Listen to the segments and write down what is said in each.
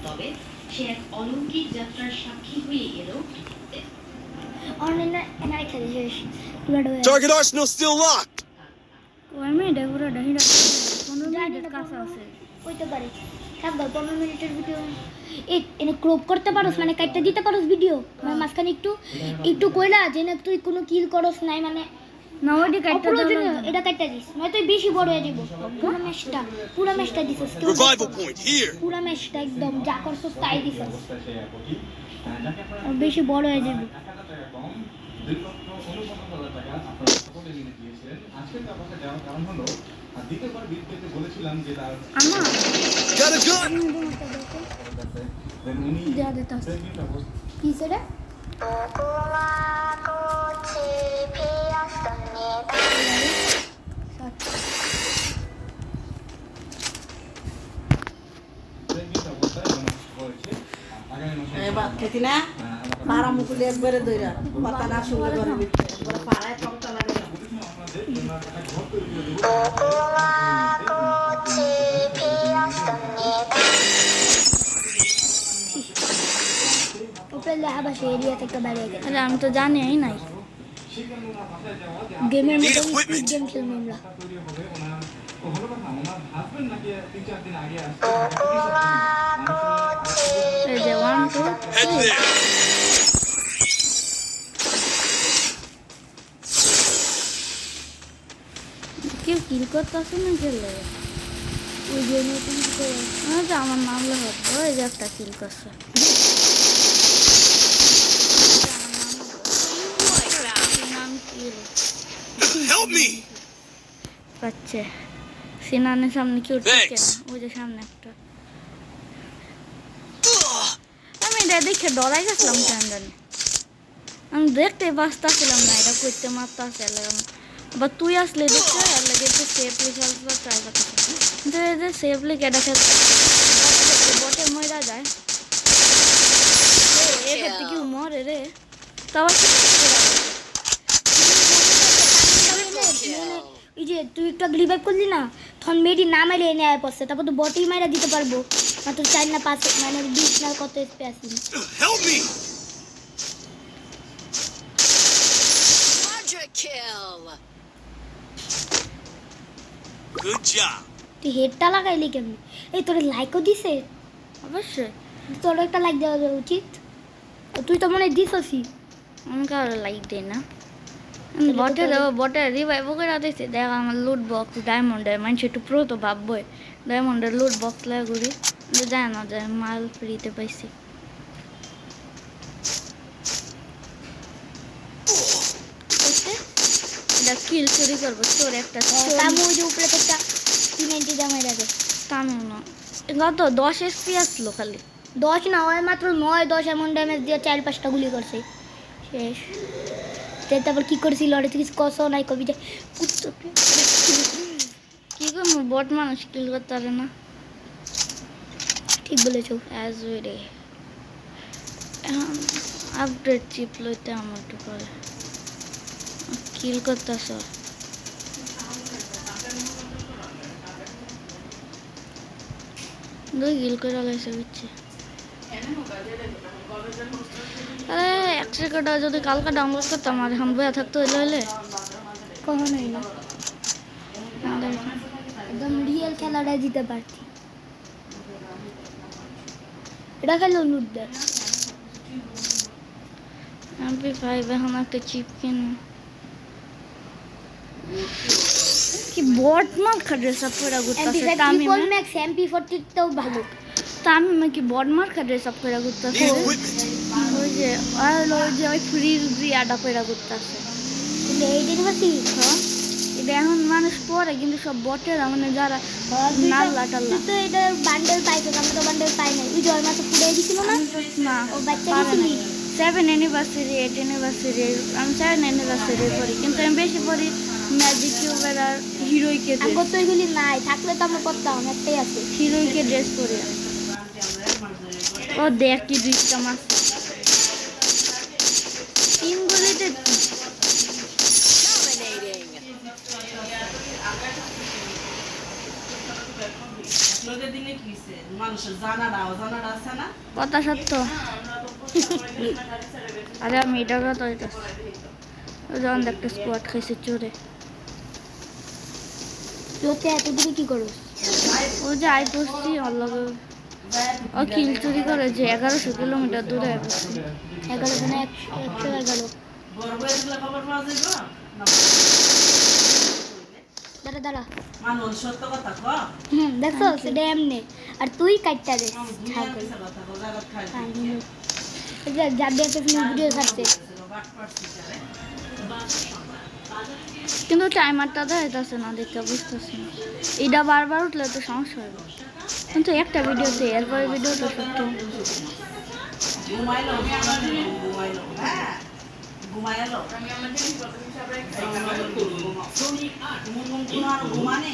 তবে সে এক অলৌকিক যাত্রার সাক্ষী হয়ে গেল। Target arsenal still locked. ওই মেয়েটা পুরো ডাহিরা 15 মিনিটের কাছে আছে হইতে পারে। থাক 15 মিনিটের ভিডিও এনে ক্রপ করতে পারোস, মানে কাটতে দিতে পারোস ভিডিও, মানে মাঝখানে একটু একটু কইলা যে না তুই কোনো কিল করস নাই, মানে না ওইটা কাটতে দাও, এটা কাটতে দিস না তুই বেশি বড় হয়ে যাবো। পুরো ম্যাচটা দিছস, Revival point here. পুরো ম্যাচটা একদম যা করছস তাই দিছস, বেশি বড় হয়ে যাবে। Got a gun. কি সেটা? খেতি না পাড়া মুকুলি একবারে দইরা পাতা না শুনলে ঘরে ভিতরে পাড়ায় টকটা লাগে না। আরে আমি তো জানি নাই গেমের মধ্যে গেম খেলবো আমরা। এই যে 1 2 Head there. কেউ কিল করতেছে না খেলে ওই গেমে তুমি কি করো? আমার মামলা হবে ওই যে একটা কিল করছে Help me. পাচ্ছে সিনানের সামনে কেউ টিকে না, ওই যে সামনে একটা। আমি এটা দেখে ডরাই গেছিলাম কেন জানি, আমি দেখতে পারতাছিলাম না এটা করতে মারতাছে। আবার তুই আসলে দেখতে লাগে একটু সেফলি খেলতে ট্রাই করতে, কিন্তু এই যে সেফলি কেটা খেলতে বটে মরা যায় এক্ষেত্রে কি মরে রে। তো আবার এই যে তুই একটু রিভাইভ করলি না, তখন মেয়েটি না মাইলে এনে আয় পড়ছে, তারপর তো বটি মাইরা দিতে পারবো মাত্র 4 না 5 মানে 20 না কত এসপি আসি। Help me. Good job. তুই হেডটা লাগাইলি কেমনি? এই তোর লাইকও দিছে? অবশ্যই তোর একটা লাইক দেওয়া উচিত, তুই তো মনে হয় দিছসই। আমি কারো লাইক দিই না, বটের রিভাইভ করে দিচ্ছে। দেখ আমার লুট বক্স ডায়মন্ডের, মানুষ একটু প্রো তো ভাববই ডায়মন্ডের লুট বক্স লাগে ঘুরি, যায় না যায় মাল ফ্রিতে পাইছি। এটা কিল চুরি করবো তোর একটা তামু ওই যে উপরে তো একটা 390 দামে রাখে। তামিল না কত 10 এসপি আসলো খালি 10 না হয় মাত্র 9-10 এমন ড্যামেজ দিয়ে 4-5টা গুলি করছে শেষ। তারপর কি করছিল ওরে কিছু কষ্ট নাই কবি যে কি করবো, বট মানুষ কিল করতে পারে না। ঠিক বলেছো। অ্যাজ ওয়ে আপডেট চিপ লইতে আমার একটু করে কিল করতেছ। দুই কিল করে লাইছে বুঝছি। আরে 1 সেকেন্ড যদি কালকে ডাউনলোড করতাম আর এখন বইয়া থাকতো হইলে কখনোই না, একদম রিয়েল খেলাটা জিতে পারতি। এটা খেলো লুট দেয় MP5 এখন একটা চিপ কিনে কি বট মার খাটে সব করে ঘুরতেছে। MP5 ফুল ম্যাক্স MP40 তেও ভালো। তামিমে কি বট মার খাটে সব করে ঘুরতেছে, Need equipment. ওই যে ওই ফ্রি আডা করে ঘুরতেছে। এই দিনবাসী এটা এখন মানুষ পরে কিন্তু সব বটেরা মানে যারা নাল্লা টাল্লা। তো এটা বান্ডেল পাইছো, আমরা তো বান্ডেল পাই নাই। ওই জয় মাত্র ফুটাই দিছিল না না ও বাচ্চা পারে দিছিলি না। 7 অ্যানিভার্সারি 8 অ্যানিভার্সারি আমি 7 অ্যানিভার্সারি পড়ি, কিন্তু আমি বেশি পড়ি ম্যাজিক কিউবের আর হিরোইকে আগত তো এগুলি নাই, থাকলে তো আমরা করতাম, একটাই আছে। হিরোইকে ড্রেস পরি। ও দেখ কি দুইটা মাছ 3 গুলিতে দিনে কি মানুষের জানাটা অজানাটা আছে না কথা সত্য আরে আমি এটা কথা হইতাছি যখন একটা স্কোয়াড খাইছে চোরে তুই হচ্ছে এত দূরে কি করো? ও যে আই পড়ছি অল্লগে ও কিল চুরি করে যে 1100 কিলোমিটার দূরে আই পড়ছি 11 জনে 111 বড় বড় খবর পাওয়া যাইব না দাঁড়া দাঁড়া মানুষ সত্য কথা ক দেখছো সেটা এমনি আর তুই কাটটা দে ছাগল কথা ক জায়গা খাই এটা যাবে একটা ভিডিও ছাড়ছে বাট পারছি রে কিন্তু টাইমারটা দেখাইতেছে না দেখতে বুঝতেছি না এটা বারবার উঠলে তো সমস্যা হবে কিন্তু একটা ভিডিওতে এরপরে ভিডিওটা সত্য ঘুমাইলো হ্যাঁ ঘুমাইলো ঘুমানে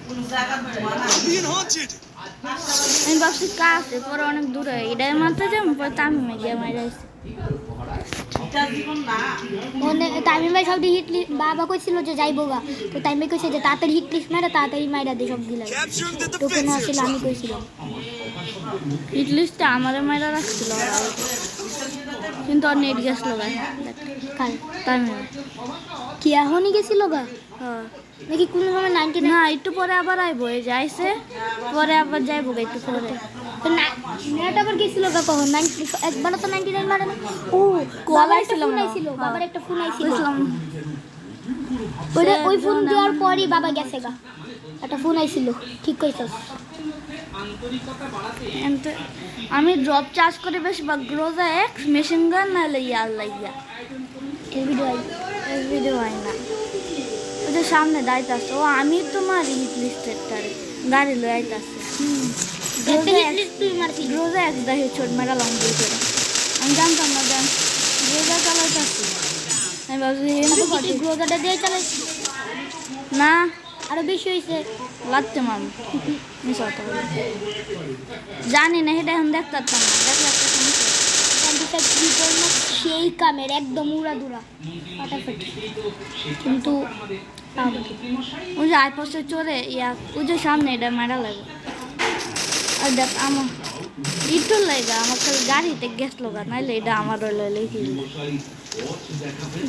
কোন জায়গা ঘুমানা I'm being haunted. আমি ভাবছি কাছে পরে অনেক দূরে এটাই মারতে যাবো পরে তামিমে গিয়ে মারা আসছে এটা জীবন না মনে তামিম ভাই সব হিট বাবা কইছিল যে যাইবো গা তো তামিম ভাই কইছে যে তাড়াতাড়ি হিট লিস্ট মারা তাড়াতাড়ি মাইরা দে সব গিলা Capturing the তো কেন defensive. আসলে আমি কইছিলাম হিটলিস্টে আমারে মারা রাখছিল ওরা। কিন্তু আর নেট গেছিল ভাই কাল তামিমে কি এখনই গেছিল গা হ্যাঁ নাকি কোন সময় 99 না একটু পরে আবার আইবো এই যাইছে পরে আবার যাইবো গা একটু পরে তো নেট আবার গেছিল গা কখন 90 একবার তো 99 মারে না ও কল বাবার একটা আইছিল ফোন মনে হয়। আইছিল বাবার একটা ফোন আইছিল বুঝলাম ওই ফোন দেওয়ার পরই বাবা গেছে গা একটা ফোন আইছিল ঠিক কইছস আমি ড্রপ চার্জ করে বেশ বা গ্রোজা এক্স মেশিন গান নাহলে ইয়ার লাইয়া এই ভিডিও আই এই ভিডিও হয় না ওই যে সামনে দাইতাছে ও আমি তোমার হিট লিস্টেরটারে গাড়ি লয়ে আইতাছে একটা হিট লিস্ট তুই মারছিস গ্রোজা এক্স দেখে ছোট মেরা লং বই করে আমি জানতাম না জান গ্রোজা চালাইতাছি আমি ভাবছি এমনি তুই কি গ্রোজাটা দিয়ে চালাইছিস না আরো বেশি হইছে লাগতে মাম মিস হতো জানি না এটা এখন দেখতে পারতাম না দেখলে একটা সমস্যা কম্পিউটার ভিতর না সেই কামের একদম উড়াদুরা ফাটাফাটি কিন্তু ওই যে আইপসে চড়ে ইয়া ওই যে সামনে এটা মেরা লাগে আর দেখ আমার ইটোর লাগে আমার খালি গাড়িতে গেছলো গা নাইলে এটা আমার রইলে লিখি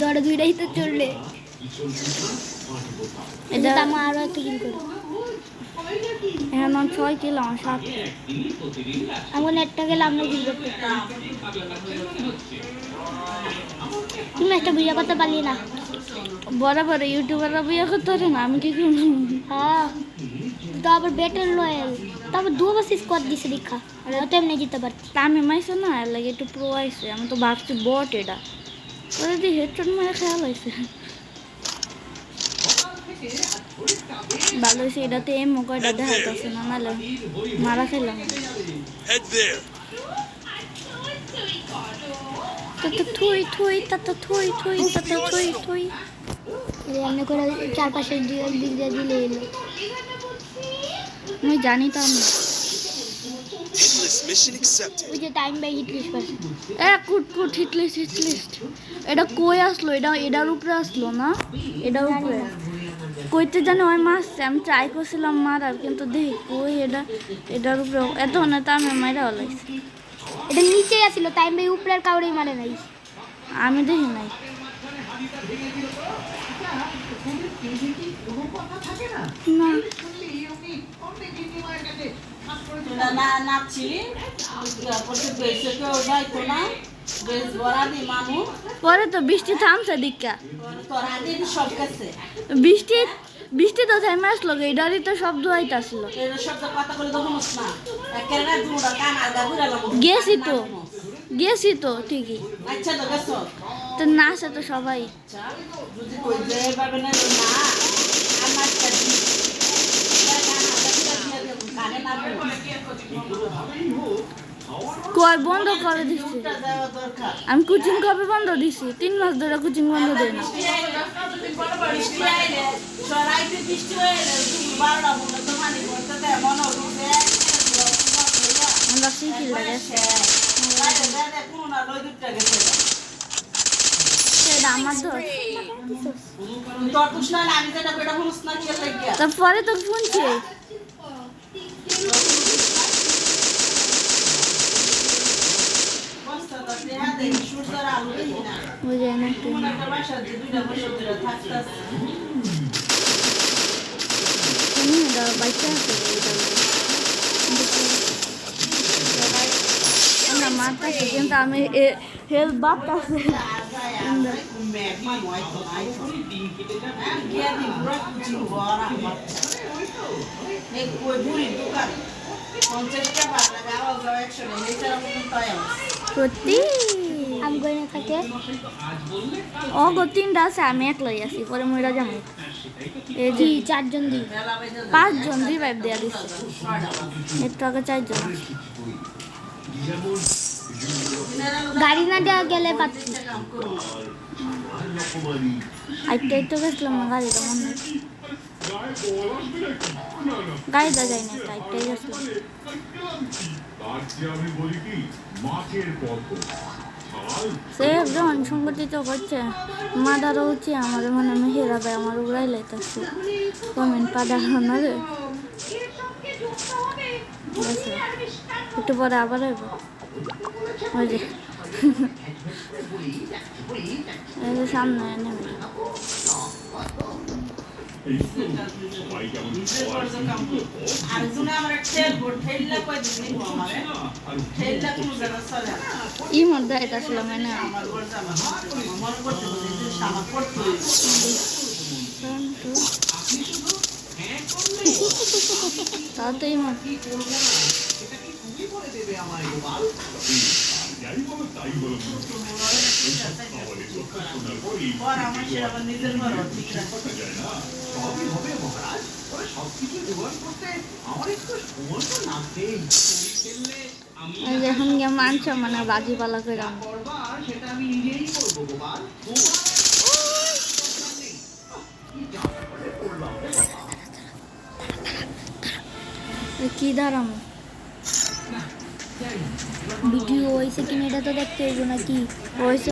দড়ে দুইটাই তো চললে এটা এটা আমার আরো একটা কিল করো এখন 6 কিলো আমার 7 এমন একটা গেলে আমরা কিল করতে পারি তুমি একটা ভিডিও করতে পারলি না বরাবর ইউটিউবাররা বিয়ে করতে পারে না আমি কি করব হ্যাঁ তো আবার বেটার লয়াল তারপর দু বছর স্কোয়াড দিছে দীক্ষা আর তো এমনি জিততে পারছি আমি মাইছে না এর লাগে একটু প্রো আইছে আমি তো ভাবছি বট এটা ওরা দিয়ে হেডশট মারা খেয়াল হয়েছে ভালো হয়েছে এটাতে এম কয়টা দেখাইতেছে না নাহলে মারা খেলাম Head there. তো থুই থুই তা থুই থুই তা থুই থুই এমনি করে চারপাশে দিক দিয়ে দিলে এলো আমি জানিতাম না Hitless mission accepted. ওই যে টাইম বাই হিট লিস্ট করছে কুট কুট হিটলিস্ট এটা কই আসলো এটা এটার উপরে আসলো না এটার উপরে কইতে জানি ওই মাছ আমি ট্রাই করছিলাম মারার কিন্তু দেখি কই এটার উপরে এত না তা আমি মারা হলাইছি এটা নিচেই আছিল টাইম বাই উপরের কাউরেই মারে নাই আমি দেখি নাই না তোরা না নাচছিলি পরে বেশি কেউ যাইতো না বেশ বড়া দি মানুষ পরে তো বৃষ্টি থামছে দিকা তোরা দিন সব কাছে বৃষ্টি তো থামে আসলো এটারই তো শব্দ হইতাছিল এর শব্দ কথা বলে তো শুনছ না একেবারে দুটা কান আলগা ঘুরালাম গেছি তো ঠিকই আচ্ছা তো গেছো তো নাচে তো সবাই আচ্ছা যদি কই যে পাবে না না আমার কাছে কানে না কয় বন্ধ করে দিচ্ছে দেওয়া দরকার আমি কোচিং কবে বন্ধ দিছি 3 মাস ধরে কোচিং বন্ধ দেই না বৃষ্টি আইলে সরাইতে বৃষ্টি হইলে 12টা মনে তো মানে করতে দেয় মনে হচ্ছে আমরা শিখি লাগে এটা আমার দোষ। তুই তোর দোষ না, আমি যেটা কইটা বলছ না কি লাগিয়া। তারপরে তো শুনছি বস্তা তো দেয়া দেই সূর্যের আলো দেই না। বুঝে না কি কোন একটা বাসা যে দুইটা বছর ধরে থাকতাছে। তুমি এটা বাইচা আছে এটা আমরা মারতেছি কিন্তু আমি হেল বাপতাছে সত্যি আমি গই না থাকে অগো তিনটা আছে আমি এক লই আছি পরে মইরা যাবো এই যে কি চারজন দি 5 জন রিভাইভ দেয়া দিছে একটু আগে 4 জন গাড়ি না দেওয়া গেলে পাচ্ছি আইতে একটু গেছিলাম না গাড়িটা মনে হয় গাড়িটা যাই না আইতে গেছিলাম সে যখন সংগঠিত করছে মাদারও হচ্ছে আমার মনে মেহেরা ভাই আমার উড়াই লাইতেছে কমেন্ট পাঠানো না রে একটু পরে আবার আইব ওই যে এই যে সামনে নেমে ই মধ্যে এটা ছিল মানে তাও তো এই মধ্যে এখন গিয়ে মানছ মানে বাজি পালা করে কি দাঁড়াম ভিডিও হয়েছে কিনা এটা তো দেখতে হইব নাকি হয়েছে